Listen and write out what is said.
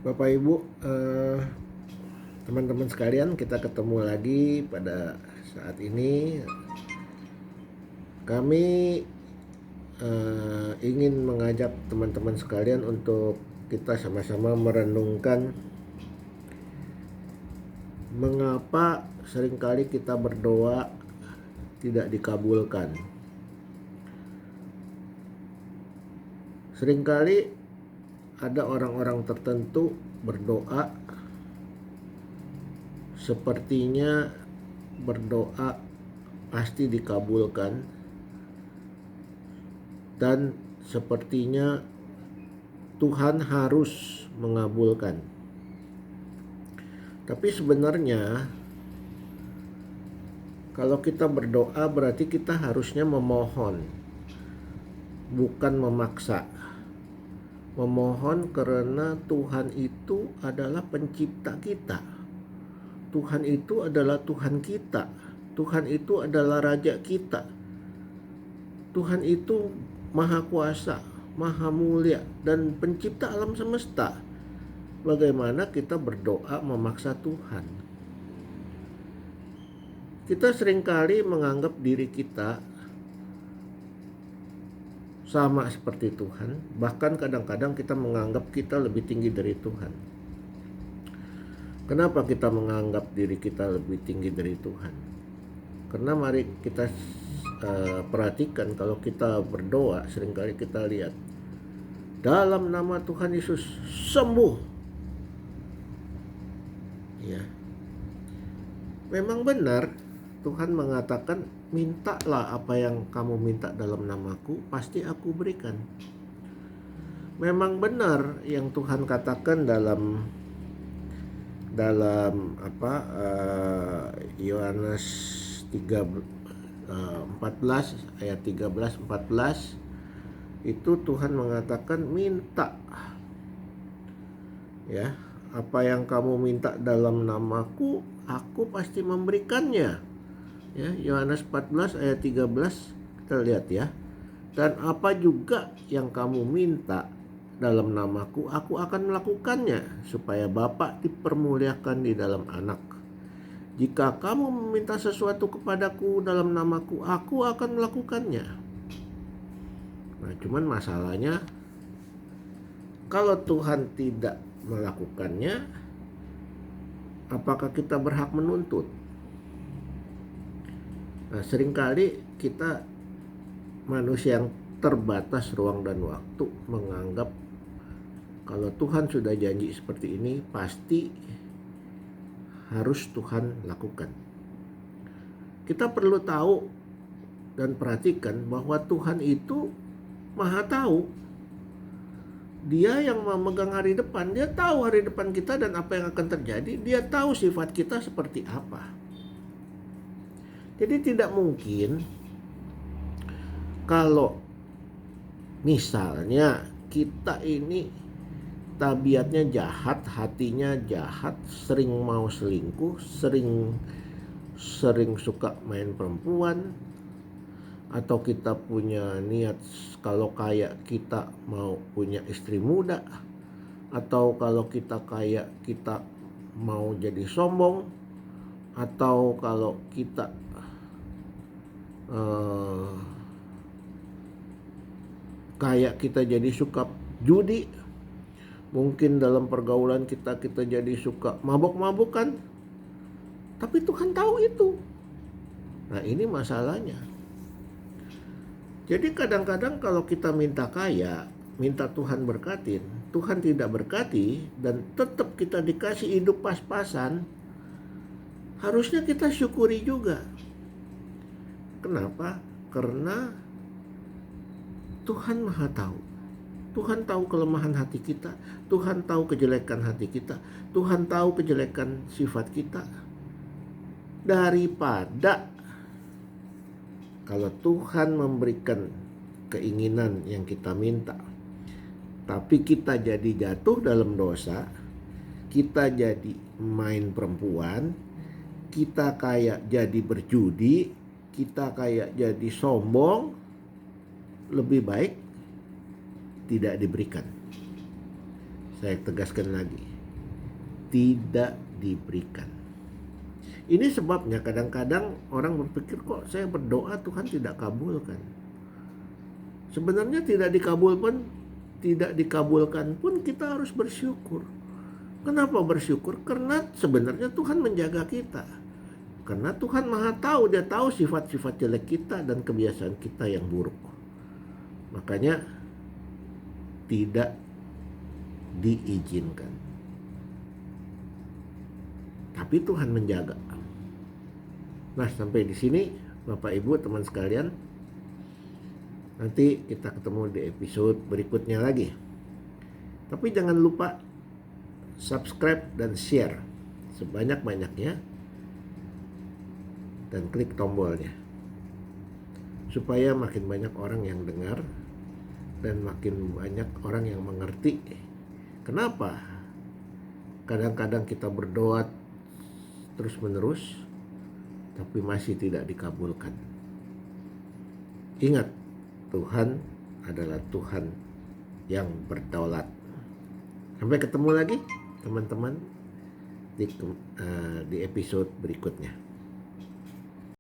Bapak Ibu, teman-teman sekalian, kita ketemu lagi pada saat ini. Kami ingin mengajak teman-teman sekalian untuk kita sama-sama merenungkan mengapa seringkali kita berdoa tidak dikabulkan. Seringkali ada orang-orang tertentu berdoa, sepertinya berdoa pasti dikabulkan, dan sepertinya Tuhan harus mengabulkan. Tapi sebenarnya kalau kita berdoa berarti kita harusnya memohon, bukan memaksa. Memohon karena Tuhan itu adalah pencipta kita. Tuhan itu adalah Tuhan kita. Tuhan itu adalah Raja kita. Tuhan itu Maha Kuasa, Maha Mulia, dan pencipta alam semesta. Bagaimana kita berdoa memaksa Tuhan? Kita seringkali menganggap diri kita sama seperti Tuhan. Bahkan kadang-kadang kita menganggap kita lebih tinggi dari Tuhan. Kenapa kita menganggap diri kita lebih tinggi dari Tuhan? Karena mari kita perhatikan, kalau kita berdoa seringkali kita lihat dalam nama Tuhan Yesus sembuh. Ya. Memang benar Tuhan mengatakan, mintalah apa yang kamu minta dalam namaku, pasti aku berikan. Memang benar yang Tuhan katakan dalam Yohanes 14 ayat 13-14 itu Tuhan mengatakan, minta ya, apa yang kamu minta dalam namaku, aku pasti memberikannya. Ya, Yohanes 14 ayat 13 kita lihat ya. Dan apa juga yang kamu minta dalam namaku, aku akan melakukannya, supaya Bapa dipermuliakan di dalam Anak. Jika kamu meminta sesuatu kepadaku dalam namaku, aku akan melakukannya. Nah, cuman masalahnya, kalau Tuhan tidak melakukannya, apakah kita berhak menuntut? Nah, seringkali kita manusia yang terbatas ruang dan waktu menganggap kalau Tuhan sudah janji seperti ini, pasti harus Tuhan lakukan. Kita perlu tahu dan perhatikan bahwa Tuhan itu Maha tahu. Dia yang memegang hari depan. Dia tahu hari depan kita dan apa yang akan terjadi. Dia tahu sifat kita seperti apa. Jadi tidak mungkin kalau misalnya kita ini tabiatnya jahat, hatinya jahat, sering mau selingkuh, sering suka main perempuan, atau kita punya niat kalau kaya kita mau punya istri muda, atau kalau kita kaya kita mau jadi sombong, atau kalau kita kaya kita jadi suka judi, mungkin dalam pergaulan kita jadi suka mabok-mabokan. Tapi Tuhan tahu itu. Nah, ini masalahnya. Jadi kadang-kadang kalau kita minta kaya, minta Tuhan berkatin, Tuhan tidak berkati, dan tetap kita dikasih hidup pas-pasan, harusnya kita syukuri juga. Kenapa? Karena Tuhan Maha tahu. Tuhan tahu kelemahan hati kita. Tuhan tahu kejelekan hati kita. Tuhan tahu kejelekan sifat kita. Daripada kalau Tuhan memberikan keinginan yang kita minta, tapi kita jadi jatuh dalam dosa, kita jadi main perempuan, kita kayak jadi berjudi, kita kayak jadi sombong, lebih baik tidak diberikan. Saya tegaskan lagi, tidak diberikan. Ini sebabnya kadang-kadang orang berpikir, kok saya berdoa Tuhan tidak kabulkan. Sebenarnya tidak dikabulkan pun kita harus bersyukur. Kenapa bersyukur? Karena sebenarnya Tuhan menjaga kita. Karena Tuhan Maha tahu, Dia tahu sifat-sifat jelek kita dan kebiasaan kita yang buruk. Makanya tidak diizinkan. Tapi Tuhan menjaga. Nah, sampai di sini Bapak Ibu teman sekalian. Nanti kita ketemu di episode berikutnya lagi. Tapi jangan lupa subscribe dan share sebanyak-banyaknya dan klik tombolnya supaya makin banyak orang yang dengar dan makin banyak orang yang mengerti kenapa kadang-kadang kita berdoa terus-menerus tapi masih tidak dikabulkan. Ingat, Tuhan adalah Tuhan yang berdaulat. Sampai ketemu lagi teman-teman di episode berikutnya.